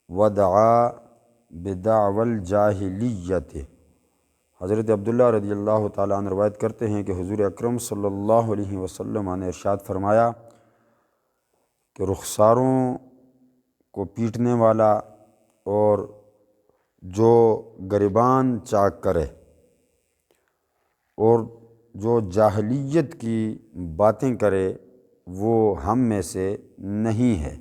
ودعا بدعوى الجاہلیت۔ حضرت عبداللہ رضی اللہ تعالیٰ عنہ روایت کرتے ہیں کہ حضور اکرم صلی اللہ علیہ وسلم نے ارشاد فرمایا کہ رخساروں کو پیٹنے والا اور جو گریبان چاک کرے اور جو جاہلیت کی باتیں کرے وہ ہم میں سے نہیں ہے۔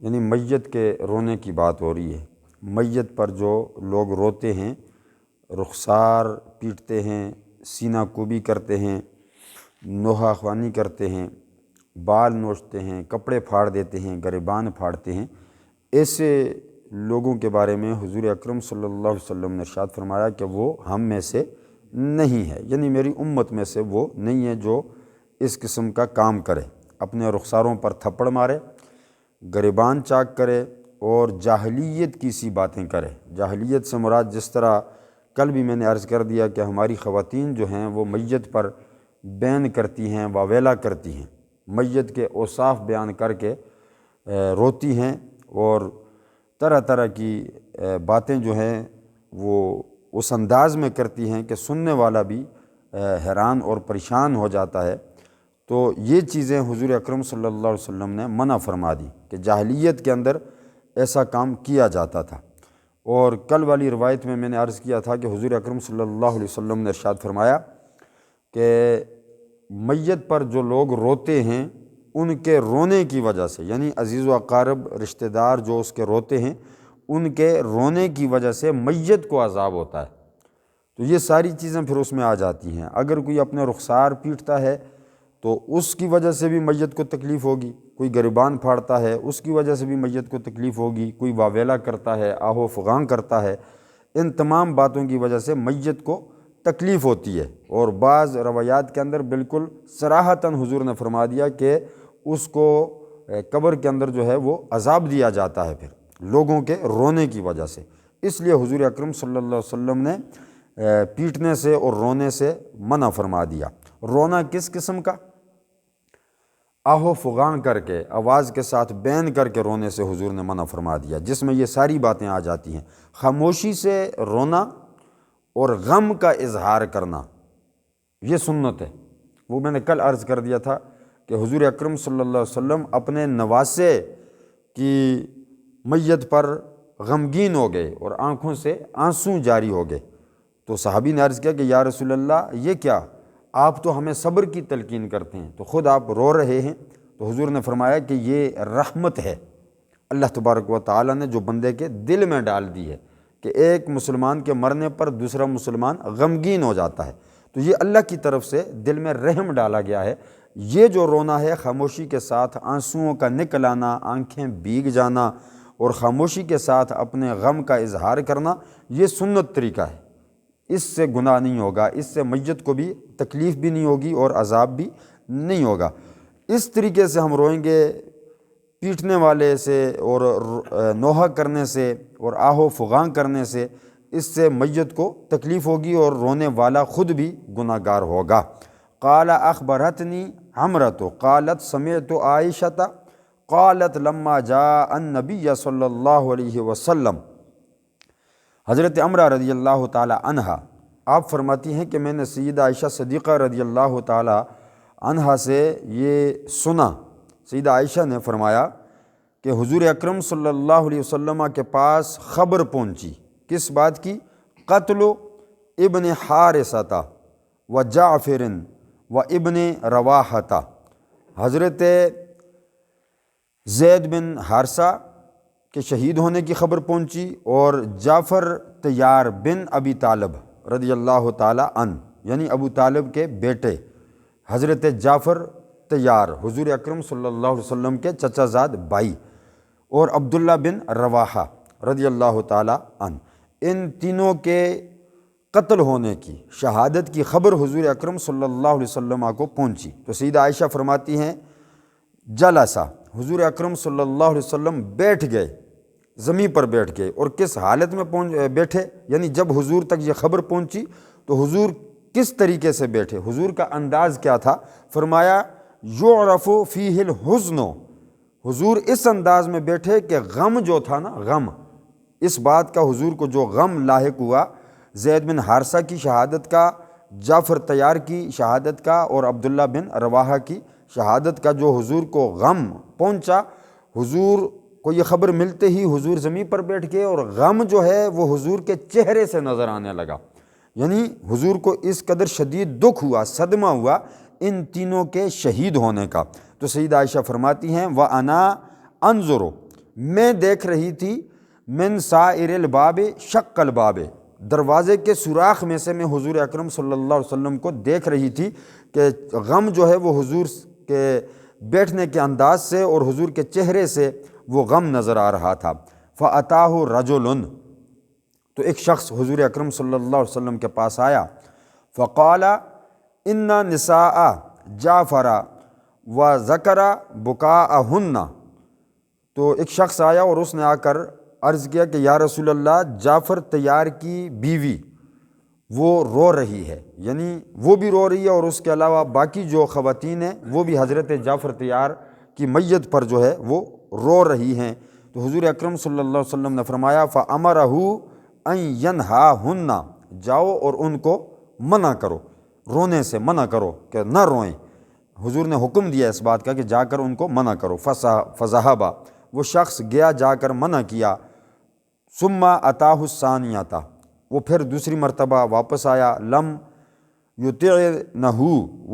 یعنی میت کے رونے کی بات ہو رہی ہے۔ میت پر جو لوگ روتے ہیں، رخسار پیٹتے ہیں، سینہ کوبی کرتے ہیں، نوحہ خوانی کرتے ہیں، بال نوچتے ہیں، کپڑے پھاڑ دیتے ہیں، گریبان پھاڑتے ہیں، ایسے لوگوں کے بارے میں حضور اکرم صلی اللہ علیہ وسلم نے ارشاد فرمایا کہ وہ ہم میں سے نہیں ہے، یعنی میری امت میں سے وہ نہیں ہے جو اس قسم کا کام کرے، اپنے رخساروں پر تھپڑ مارے، گریبان چاک کرے اور جاہلیت کی سی باتیں کرے۔ جاہلیت سے مراد جس طرح کل بھی میں نے عرض کر دیا کہ ہماری خواتین جو ہیں وہ میت پر بین کرتی ہیں، واویلا کرتی ہیں، میت کے اوصاف بیان کر کے روتی ہیں اور طرح طرح کی باتیں جو ہیں وہ اس انداز میں کرتی ہیں کہ سننے والا بھی حیران اور پریشان ہو جاتا ہے۔ تو یہ چیزیں حضور اکرم صلی اللہ علیہ وسلم نے منع فرما دی کہ جاہلیت کے اندر ایسا کام کیا جاتا تھا۔ اور کل والی روایت میں نے عرض کیا تھا کہ حضور اکرم صلی اللہ علیہ وسلم نے ارشاد فرمایا کہ میت پر جو لوگ روتے ہیں ان کے رونے کی وجہ سے، یعنی عزیز و اقارب رشتہ دار جو اس کے روتے ہیں ان کے رونے کی وجہ سے میت کو عذاب ہوتا ہے۔ تو یہ ساری چیزیں پھر اس میں آ جاتی ہیں۔ اگر کوئی اپنے رخسار پیٹتا ہے تو اس کی وجہ سے بھی میت کو تکلیف ہوگی، کوئی گریبان پھاڑتا ہے اس کی وجہ سے بھی میت کو تکلیف ہوگی، کوئی واویلا کرتا ہے، آہ و فغان کرتا ہے، ان تمام باتوں کی وجہ سے میت کو تکلیف ہوتی ہے۔ اور بعض روایات کے اندر بالکل صراحتاً حضور نے فرما دیا کہ اس کو قبر کے اندر جو ہے وہ عذاب دیا جاتا ہے پھر لوگوں کے رونے کی وجہ سے۔ اس لیے حضور اکرم صلی اللہ علیہ وسلم نے پیٹنے سے اور رونے سے منع فرما دیا۔ رونا کس قسم کا؟ آہ و فغان کر کے، آواز کے ساتھ بین کر کے رونے سے حضور نے منع فرما دیا، جس میں یہ ساری باتیں آ جاتی ہیں۔ خاموشی سے رونا اور غم کا اظہار کرنا یہ سنت ہے۔ وہ میں نے کل عرض کر دیا تھا کہ حضور اکرم صلی اللہ علیہ وسلم اپنے نواسے کی میت پر غمگین ہو گئے اور آنکھوں سے آنسو جاری ہو گئے۔ تو صحابی نے عرض کیا کہ یا رسول اللہ یہ کیا؟ آپ تو ہمیں صبر کی تلقین کرتے ہیں، تو خود آپ رو رہے ہیں۔ تو حضور نے فرمایا کہ یہ رحمت ہے اللہ تبارک و تعالیٰ نے جو بندے کے دل میں ڈال دی ہے کہ ایک مسلمان کے مرنے پر دوسرا مسلمان غمگین ہو جاتا ہے، تو یہ اللہ کی طرف سے دل میں رحم ڈالا گیا ہے۔ یہ جو رونا ہے خاموشی کے ساتھ آنسوؤں کا نکل آنا، آنکھیں بھیگ جانا اور خاموشی کے ساتھ اپنے غم کا اظہار کرنا، یہ سنت طریقہ ہے۔ اس سے گناہ نہیں ہوگا، اس سے میت کو بھی تکلیف بھی نہیں ہوگی اور عذاب بھی نہیں ہوگا۔ اس طریقے سے ہم روئیں گے، پیٹنے والے سے اور نوحہ کرنے سے اور آہ و فغان کرنے سے، اس سے میت کو تکلیف ہوگی اور رونے والا خود بھی گناہ گار ہوگا۔ قال اخبرتنی عمرۃ قالت سمعت عائشۃ قالت لما جاء النبی صلی اللہ علیہ وسلم۔ حضرت عمرہ رضی اللہ تعالی عنہا آپ فرماتی ہیں کہ میں نے سیدہ عائشہ صدیقہ رضی اللہ تعالی عنہا سے یہ سنا، سیدہ عائشہ نے فرمایا کہ حضور اکرم صلی اللہ علیہ وسلم کے پاس خبر پہنچی، کس بات کی؟ قتل ابن حارثہ و جعفر و ابن رواحہ، حضرت زید بن حارثہ کے شہید ہونے کی خبر پہنچی اور جعفر طیار بن ابی طالب رضی اللہ تعالی عنہ، یعنی ابو طالب کے بیٹے حضرت جعفر طیار حضور اکرم صلی اللہ علیہ وسلم کے چچا زاد بھائی، اور عبداللہ بن رواحہ رضی اللہ تعالی عنہ، ان تینوں کے قتل ہونے کی، شہادت کی خبر حضور اکرم صلی اللہ علیہ وسلم کو پہنچی۔ تو سیدہ عائشہ فرماتی ہیں جلسہ، حضور اکرم صلی اللہ علیہ وسلم بیٹھ گئے، زمین پر بیٹھ گئے، اور کس حالت میں بیٹھے؟ یعنی جب حضور تک یہ خبر پہنچی تو حضور کس طریقے سے بیٹھے، حضور کا انداز کیا تھا؟ فرمایا یعرف فیہ الحزن، حضور اس انداز میں بیٹھے کہ غم جو تھا نا، غم اس بات کا حضور کو جو غم لاحق ہوا زید بن حارثہ کی شہادت کا، جعفر طیار کی شہادت کا اور عبداللہ بن رواحہ کی شہادت کا جو حضور کو غم پہنچا، حضور کو یہ خبر ملتے ہی حضور زمین پر بیٹھ گئے اور غم جو ہے وہ حضور کے چہرے سے نظر آنے لگا۔ یعنی حضور کو اس قدر شدید دکھ ہوا، صدمہ ہوا ان تینوں کے شہید ہونے کا۔ تو سیدہ عائشہ فرماتی ہیں وَأَنَا أَنظُرُ، میں دیکھ رہی تھی من سائر الباب شق الباب، دروازے کے سوراخ میں سے میں حضور اکرم صلی اللہ علیہ وسلم کو دیکھ رہی تھی کہ غم جو ہے وہ حضور کے بیٹھنے کے انداز سے اور حضور کے چہرے سے وہ غم نظر آ رہا تھا۔ فَأَتَاهُ رَجُلٌ، تو ایک شخص حضور اکرم صلی اللہ علیہ وسلم کے پاس آیا، فقال ان نساء جعفر وذکر بکاءہن، تو ایک شخص آیا اور اس نے آ کر عرض کیا کہ یا رسول اللہ، جعفر طیار کی بیوی وہ رو رہی ہے، یعنی وہ بھی رو رہی ہے اور اس کے علاوہ باقی جو خواتین ہیں وہ بھی حضرت جعفر طیار کی میت پر جو ہے وہ رو رہی ہیں۔ تو حضور اکرم صلی اللہ علیہ وسلم نے فرمایا فَأَمَرَهُ أَن يَنْهَاهُنَّ، جاؤ اور ان کو منع کرو، رونے سے منع کرو کہ نہ روئیں۔ حضور نے حکم دیا اس بات کا کہ جا کر ان کو منع کرو۔ فَذَهَبَ، وہ شخص گیا، جا کر منع کیا۔ ثُمَّ أَتَاهُ الثَّانِيَةَ، وہ پھر دوسری مرتبہ واپس آیا۔ لم یطعنہ،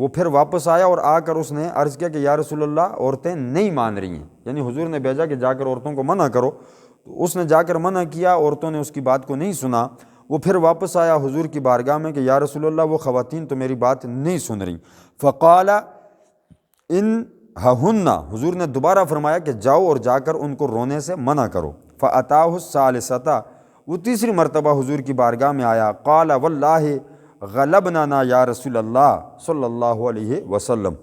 وہ پھر واپس آیا اور آ کر اس نے عرض کیا کہ یا رسول اللہ، عورتیں نہیں مان رہی ہیں، یعنی حضور نے بھیجا کہ جا کر عورتوں کو منع کرو، تو اس نے جا کر منع کیا، عورتوں نے اس کی بات کو نہیں سنا۔ وہ پھر واپس آیا حضور کی بارگاہ میں کہ یا رسول اللہ، وہ خواتین تو میری بات نہیں سن رہی۔ فقال انہن، حضور نے دوبارہ فرمایا کہ جاؤ اور جا کر ان کو رونے سے منع کرو۔ فأتاہ الثالثۃ، وہ تیسری مرتبہ حضور کی بارگاہ میں آیا۔ قال واللہ غلبننا یا رسول اللہ صلی اللہ علیہ وسلم،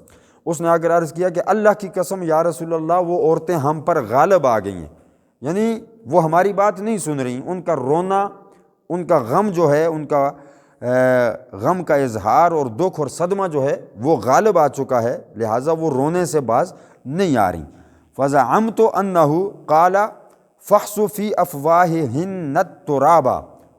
اس نے آ کر عرض کیا کہ اللہ کی قسم یا رسول اللہ، وہ عورتیں ہم پر غالب آ گئی ہیں، یعنی وہ ہماری بات نہیں سن رہی، ان کا رونا، ان کا غم جو ہے، ان کا غم کا اظہار اور دکھ اور صدمہ جو ہے وہ غالب آ چکا ہے، لہٰذا وہ رونے سے باز نہیں آ رہی۔ فزعمت انہ قال فحص فی افواہہن التراب،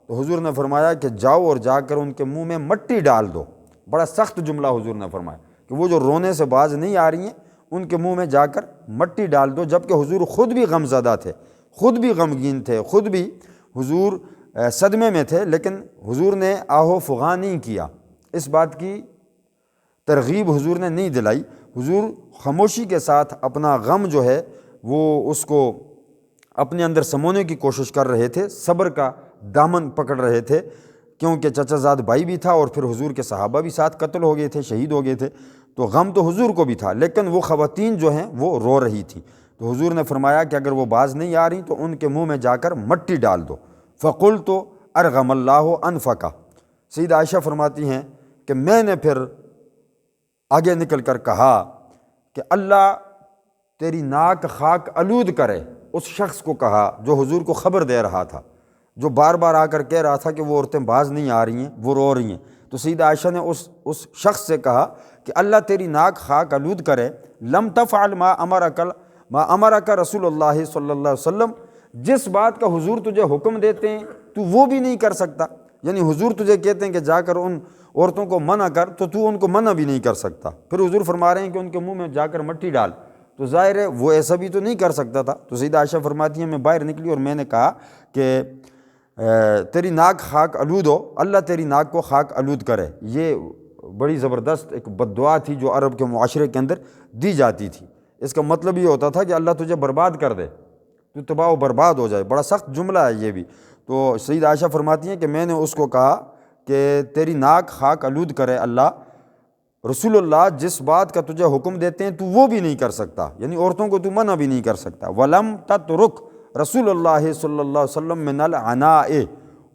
تو حضور نے فرمایا کہ جاؤ اور جا کر ان کے منہ میں مٹی ڈال دو۔ بڑا سخت جملہ حضور نے فرمایا کہ وہ جو رونے سے باز نہیں آ رہی ہیں ان کے منہ میں جا کر مٹی ڈال دو، جبکہ حضور خود بھی غم زدہ تھے، خود بھی غمگین تھے، خود بھی حضور صدمے میں تھے، لیکن حضور نے آہو فغاں نہیں کیا، اس بات کی ترغیب حضور نے نہیں دلائی۔ حضور خاموشی کے ساتھ اپنا غم جو ہے وہ اس کو اپنے اندر سمونے کی کوشش کر رہے تھے، صبر کا دامن پکڑ رہے تھے، کیونکہ چچا زاد بھائی بھی تھا اور پھر حضور کے صحابہ بھی ساتھ قتل ہو گئے تھے، شہید ہو گئے تھے، تو غم تو حضور کو بھی تھا، لیکن وہ خواتین جو ہیں وہ رو رہی تھیں۔ تو حضور نے فرمایا کہ اگر وہ باز نہیں آ رہی تو ان کے منہ میں جا کر مٹی ڈال دو۔ فقلت ارغم اللہ انفک، سیدہ عائشہ فرماتی ہیں کہ میں نے پھر آگے نکل کر کہا کہ اللہ تیری ناک خاک آلود کرے، اس شخص کو کہا جو حضور کو خبر دے رہا تھا، جو بار بار آ کر کہہ رہا تھا کہ وہ عورتیں باز نہیں آ رہی ہیں، وہ رو رہی ہیں۔ تو سیدہ عائشہ نے اس شخص سے کہا کہ اللہ تیری ناک خاک آلود کرے، لم تفعل ما امرک رسول اللہ صلی اللہ علیہ وسلم، جس بات کا حضور تجھے حکم دیتے ہیں تو وہ بھی نہیں کر سکتا، یعنی حضور تجھے کہتے ہیں کہ جا کر ان عورتوں کو منع کر تو ان کو منع بھی نہیں کر سکتا، پھر حضور فرما رہے ہیں کہ ان کے منہ میں جا کر مٹی ڈال، تو ظاہر ہے وہ ایسا بھی تو نہیں کر سکتا تھا۔ تو سیدہ عائشہ فرماتی ہیں میں باہر نکلی اور میں نے کہا کہ تیری ناک خاک آلود ہو، اللہ تیری ناک کو خاک آلود کرے۔ یہ بڑی زبردست ایک بد دعا تھی جو عرب کے معاشرے کے اندر دی جاتی تھی، اس کا مطلب یہ ہوتا تھا کہ اللہ تجھے برباد کر دے، تو تباہ و برباد ہو جائے، بڑا سخت جملہ ہے یہ بھی۔ تو سیدہ عائشہ فرماتی ہیں کہ میں نے اس کو کہا کہ تیری ناک خاک آلود کرے اللہ، رسول اللہ جس بات کا تجھے حکم دیتے ہیں تو وہ بھی نہیں کر سکتا، یعنی عورتوں کو تو منع بھی نہیں کر سکتا۔ وَلَمْ تَتْرُكْ رسول اللہ صلی اللہ علیہ وسلم من العناء،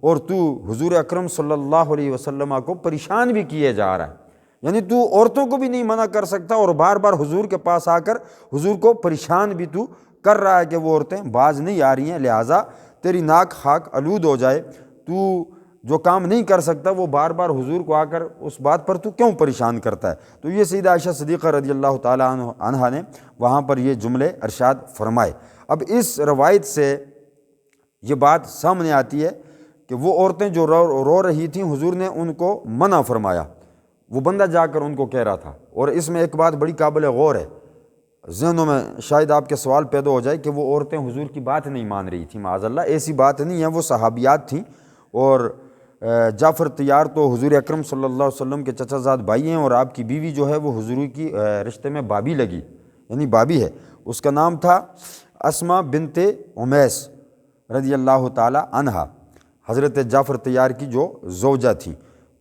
اور تو حضور اکرم صلی اللہ علیہ وسلم کو پریشان بھی کیے جا رہا ہے، یعنی تو عورتوں کو بھی نہیں منع کر سکتا اور بار بار حضور کے پاس آ کر حضور کو پریشان بھی تو کر رہا ہے کہ وہ عورتیں باز نہیں آ رہی ہیں، لہٰذا تیری ناک خاک آلود ہو جائے، تو جو کام نہیں کر سکتا وہ بار بار حضور کو آ کر اس بات پر تو کیوں پریشان کرتا ہے؟ تو یہ سیدہ عائشہ صدیقہ رضی اللہ تعالیٰ عنہا نے وہاں پر یہ جملے ارشاد فرمائے۔ اب اس روایت سے یہ بات سامنے آتی ہے کہ وہ عورتیں جو رو رہی تھیں حضور نے ان کو منع فرمایا، وہ بندہ جا کر ان کو کہہ رہا تھا۔ اور اس میں ایک بات بڑی قابل غور ہے، ذہنوں میں شاید آپ کے سوال پیدا ہو جائے کہ وہ عورتیں حضور کی بات نہیں مان رہی تھیں۔ معاذ اللہ، ایسی بات نہیں ہے، وہ صحابیات تھیں، اور جعفر طیار تو حضور اکرم صلی اللہ علیہ وسلم کے چچا زاد بھائی ہیں، اور آپ کی بیوی جو ہے وہ حضور کی رشتے میں بابی لگی، یعنی بابی ہے۔ اس کا نام تھا اسماء بنت امیس رضی اللہ تعالی عنہا، حضرت جعفر طیار کی جو زوجہ تھیں۔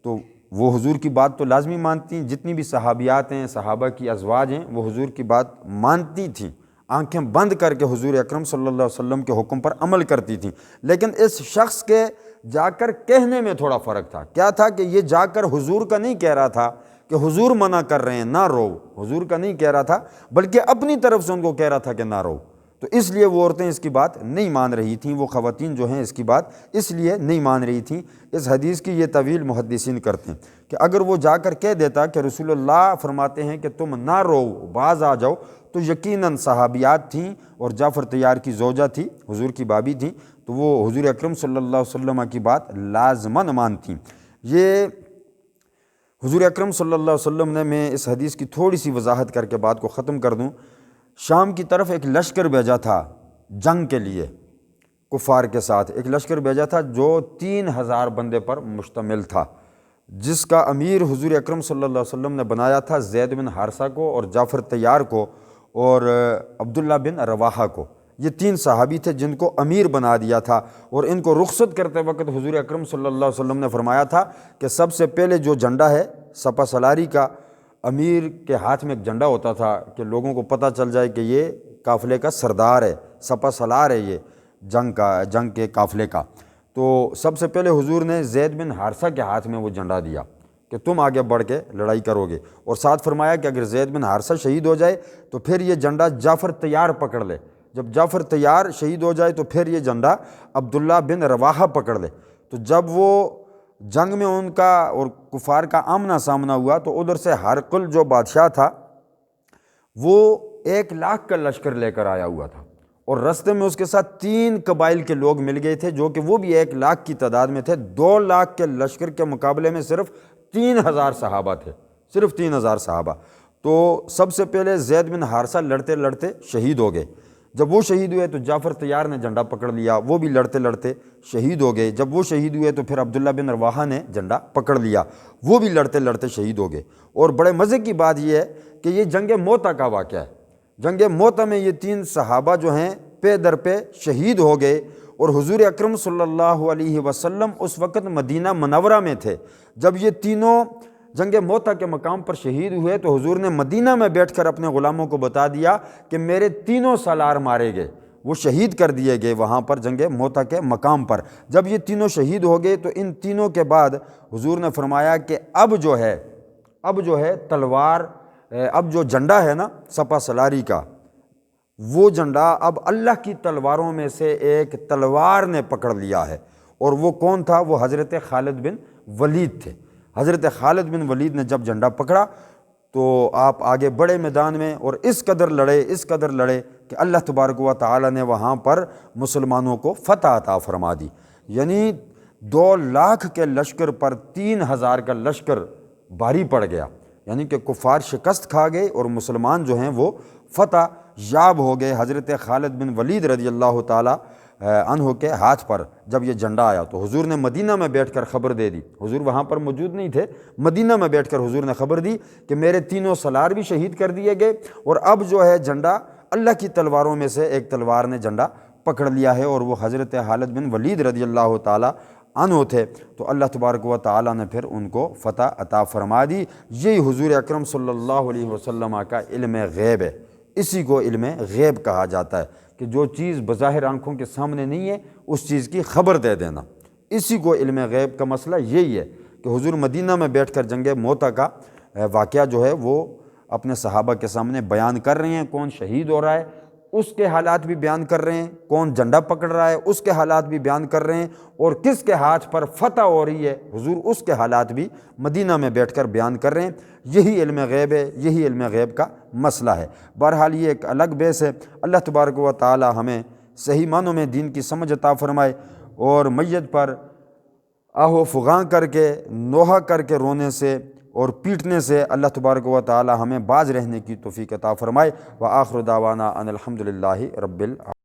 تو وہ حضور کی بات تو لازمی مانتی ہیں، جتنی بھی صحابیات ہیں، صحابہ کی ازواج ہیں، وہ حضور کی بات مانتی تھیں، آنکھیں بند کر کے حضور اکرم صلی اللہ علیہ وسلم کے حکم پر عمل کرتی تھیں۔ لیکن اس شخص کے جا کر کہنے میں تھوڑا فرق تھا۔ کیا تھا کہ یہ جا کر حضور کا نہیں کہہ رہا تھا کہ حضور منع کر رہے ہیں نہ رو، حضور کا نہیں کہہ رہا تھا، بلکہ اپنی طرف سے ان کو کہہ رہا تھا کہ نہ رو۔ تو اس لیے وہ عورتیں اس کی بات نہیں مان رہی تھیں، وہ خواتین جو ہیں اس کی بات اس لیے نہیں مان رہی تھیں۔ اس حدیث کی یہ طویل محدثین کرتے ہیں کہ اگر وہ جا کر کہہ دیتا کہ رسول اللہ فرماتے ہیں کہ تم نہ رو، باز آ جاؤ، تو یقیناً صحابیات تھیں اور جعفر طیار کی زوجہ تھی، حضور کی بابی تھیں، تو وہ حضور اکرم صلی اللہ علیہ وسلم کی بات لازماً مانتیں۔ یہ حضور اکرم صلی اللہ علیہ وسلم نے، میں اس حدیث کی تھوڑی سی وضاحت کر کے بات کو ختم کر دوں، شام کی طرف ایک لشکر بھیجا تھا جنگ کے لیے، کفار کے ساتھ ایک لشکر بھیجا تھا جو 3000 بندے پر مشتمل تھا، جس کا امیر حضور اکرم صلی اللہ علیہ وسلم نے بنایا تھا زید بن حارثہ کو، اور جعفر طیار کو، اور عبداللہ بن رواحہ کو۔ یہ 3 صحابی تھے جن کو امیر بنا دیا تھا، اور ان کو رخصت کرتے وقت حضور اکرم صلی اللہ علیہ وسلم نے فرمایا تھا کہ سب سے پہلے جو جھنڈا ہے سپہ سالاری کا، امیر کے ہاتھ میں ایک جھنڈا ہوتا تھا کہ لوگوں کو پتہ چل جائے کہ یہ قافلے کا سردار ہے، سپہ سالار ہے یہ جنگ کے قافلے کا۔ تو سب سے پہلے حضور نے زید بن حارثہ کے ہاتھ میں وہ جھنڈا دیا کہ تم آگے بڑھ کے لڑائی کرو گے، اور ساتھ فرمایا کہ اگر زید بن حارثہ شہید ہو جائے تو پھر یہ جھنڈا جعفر طیار پکڑ لے، جب جعفر طیار شہید ہو جائے تو پھر یہ جھنڈا عبداللہ بن رواحہ پکڑ لے۔ تو جب وہ جنگ میں ان کا اور کفار کا آمنا سامنا ہوا تو ادھر سے ہرقل جو بادشاہ تھا وہ 1,00,000 کا لشکر لے کر آیا ہوا تھا، اور رستے میں اس کے ساتھ 3 قبائل کے لوگ مل گئے تھے جو کہ وہ بھی 1,00,000 کی تعداد میں تھے۔ 2,00,000 کے لشکر کے مقابلے میں صرف 3,000 صحابہ تھے، صرف 3,000 صحابہ۔ تو سب سے پہلے زید بن حارثہ لڑتے لڑتے شہید ہو گئے۔ جب وہ شہید ہوئے تو جعفر طیار نے جھنڈا پکڑ لیا، وہ بھی لڑتے لڑتے شہید ہو گئے۔ جب وہ شہید ہوئے تو پھر عبداللہ بن رواحہ نے جھنڈا پکڑ لیا، وہ بھی لڑتے لڑتے شہید ہو گئے۔ اور بڑے مزے کی بات یہ ہے کہ یہ جنگ موتا کا واقعہ ہے۔ جنگ موتا میں یہ 3 صحابہ جو ہیں پے در پہ شہید ہو گئے، اور حضور اکرم صلی اللہ علیہ وسلم اس وقت مدینہ منورہ میں تھے۔ جب یہ تینوں جنگ موتا کے مقام پر شہید ہوئے تو حضور نے مدینہ میں بیٹھ کر اپنے غلاموں کو بتا دیا کہ میرے 3 سالار مارے گئے، وہ شہید کر دیے گئے وہاں پر جنگ موتا کے مقام پر۔ جب یہ 3 شہید ہو گئے تو ان تینوں کے بعد حضور نے فرمایا کہ اب جو ہے تلوار، اب جو جھنڈا ہے نا سپہ سالاری کا، وہ جھنڈا اب اللہ کی تلواروں میں سے ایک تلوار نے پکڑ لیا ہے۔ اور وہ کون تھا؟ وہ حضرت خالد بن ولید تھے۔ حضرت خالد بن ولید نے جب جھنڈا پکڑا تو آپ آگے بڑے میدان میں، اور اس قدر لڑے کہ اللہ تبارک و تعالی نے وہاں پر مسلمانوں کو فتح عطا فرما دی۔ یعنی 2,00,000 کے لشکر پر 3,000 کا لشکر بھاری پڑ گیا، یعنی کہ کفار شکست کھا گئے اور مسلمان جو ہیں وہ فتح یاب ہو گئے حضرت خالد بن ولید رضی اللہ تعالی عنہ کے ہاتھ پر۔ جب یہ جھنڈا آیا تو حضور نے مدینہ میں بیٹھ کر خبر دے دی، حضور وہاں پر موجود نہیں تھے، مدینہ میں بیٹھ کر حضور نے خبر دی کہ میرے 3 سالار بھی شہید کر دیے گئے، اور اب جو ہے جھنڈا اللہ کی تلواروں میں سے ایک تلوار نے جھنڈا پکڑ لیا ہے، اور وہ حضرت خالد بن ولید رضی اللہ تعالی عنہ تھے۔ تو اللہ تبارک و تعالی نے پھر ان کو فتح عطا فرما دی۔ یہی حضور اکرم صلی اللہ علیہ وسلم کا علم غیب ہے، اسی کو علم غیب کہا جاتا ہے کہ جو چیز بظاہر آنکھوں کے سامنے نہیں ہے اس چیز کی خبر دے دینا، اسی کو علم غیب کا مسئلہ یہی ہے کہ حضور مدینہ میں بیٹھ کر جنگ موتا کا واقعہ جو ہے وہ اپنے صحابہ کے سامنے بیان کر رہے ہیں، کون شہید ہو رہا ہے، اس کے حالات بھی بیان کر رہے ہیں، کون جھنڈا پکڑ رہا ہے اس کے حالات بھی بیان کر رہے ہیں، اور کس کے ہاتھ پر فتح ہو رہی ہے حضور اس کے حالات بھی مدینہ میں بیٹھ کر بیان کر رہے ہیں۔ یہی علم غیب ہے، یہی علم غیب کا مسئلہ ہے۔ بہرحال یہ ایک الگ بحث ہے۔ اللہ تبارک و تعالی ہمیں صحیح معنوں میں دین کی سمجھ عطا فرمائے، اور میت پر آہو فغاں کر کے، نوحہ کر کے رونے سے اور پیٹنے سے اللہ تبارک و تعالی ہمیں باز رہنے کی توفیق عطا فرمائے۔ وآخر دعوانا ان الحمد للہ رب العالمین۔